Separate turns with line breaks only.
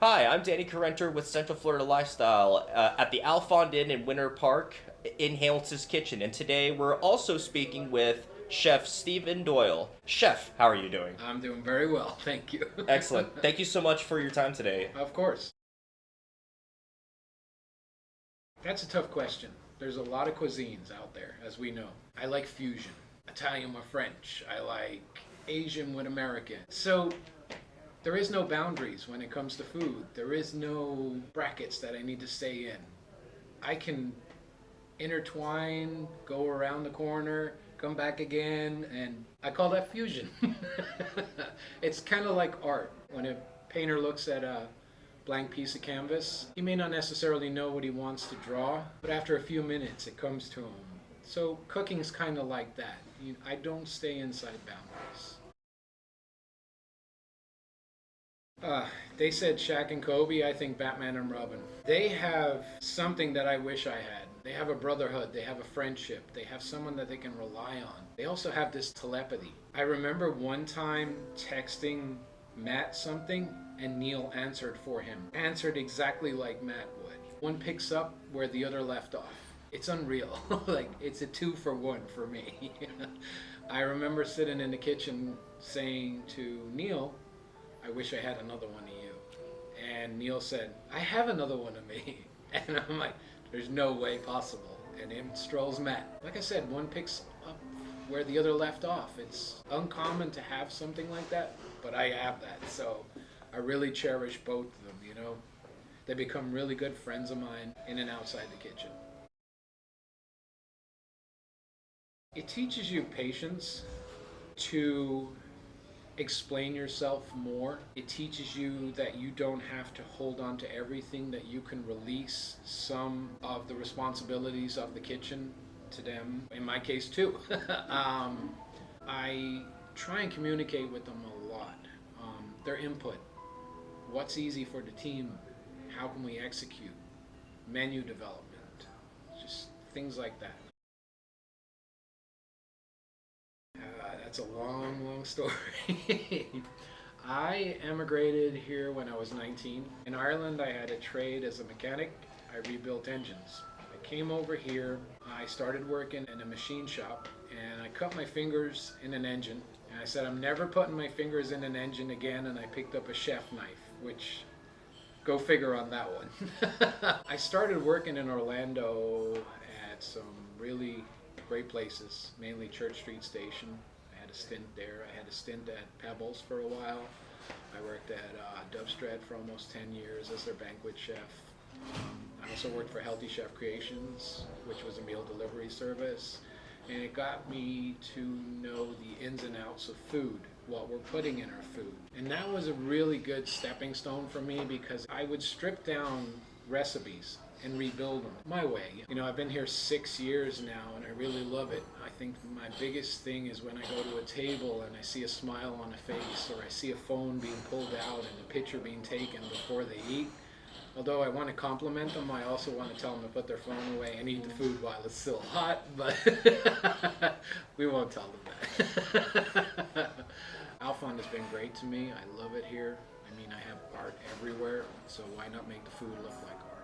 Hi, I'm Danny Carenter with Central Florida Lifestyle at the Alfond Inn in Winter Park in Hamilton's Kitchen. And today we're also speaking with Chef Stephen Doyle. Chef, how are you doing?
I'm doing very well, thank you.
Excellent. Thank you so much for your time today.
Of course. That's a tough question. There's a lot of cuisines out there, as we know. I like fusion, Italian with French. I like Asian with American. So there is no boundaries when it comes to food. There is no brackets that I need to stay in. I can intertwine, go around the corner, come back again, and I call that fusion. It's kind of like art. When a painter looks at a blank piece of canvas, he may not necessarily know what he wants to draw, but after a few minutes it comes to him. So cooking's kind of like that. I don't stay inside boundaries. They said Shaq and Kobe. I think Batman and Robin. They have something that I wish I had. They have a brotherhood. They have a friendship. They have someone that they can rely on. They also have this telepathy. I remember one time texting Matt something and Neil answered for him. Answered exactly like Matt would. One picks up where the other left off. It's unreal. Like, it's a 2-for-1 for me. I remember sitting in the kitchen saying to Neil, I wish I had another one of you. And Neil said, I have another one of me. And I'm like, there's no way possible. And in strolls Matt. Like I said, one picks up where the other left off. It's uncommon to have something like that, but I have that. So I really cherish both of them. They become really good friends of mine in and outside the kitchen. It teaches you patience to explain yourself more. It teaches you that you don't have to hold on to everything, that you can release some of the responsibilities of the kitchen to them, in my case too. I try and communicate with them a lot. Their input, what's easy for the team, how can we execute, menu development, just things like that. That's a long story. I emigrated here when I was 19. In Ireland, I had a trade as a mechanic. I rebuilt engines. I came over here. I started working in a machine shop, and I cut my fingers in an engine. And I said, I'm never putting my fingers in an engine again, and I picked up a chef knife, which, go figure on that one. I started working in Orlando at some really great places, mainly Church Street Station. I had a stint there. I had a stint at Pebbles for a while. I worked at Dovestred for almost 10 years as their banquet chef. I also worked for Healthy Chef Creations, which was a meal delivery service. And it got me to know the ins and outs of food, what we're putting in our food. And that was a really good stepping stone for me because I would strip down recipes and rebuild them my way. I've been here 6 years now and I really love it. I think my biggest thing is when I go to a table and I see a smile on a face, or I see a phone being pulled out and a picture being taken before they eat. Although I want to compliment them, I also want to tell them to put their phone away and eat the food while it's still hot, but we won't tell them that. Alfond has been great to me. I love it here. I have art everywhere, so why not make the food look like art?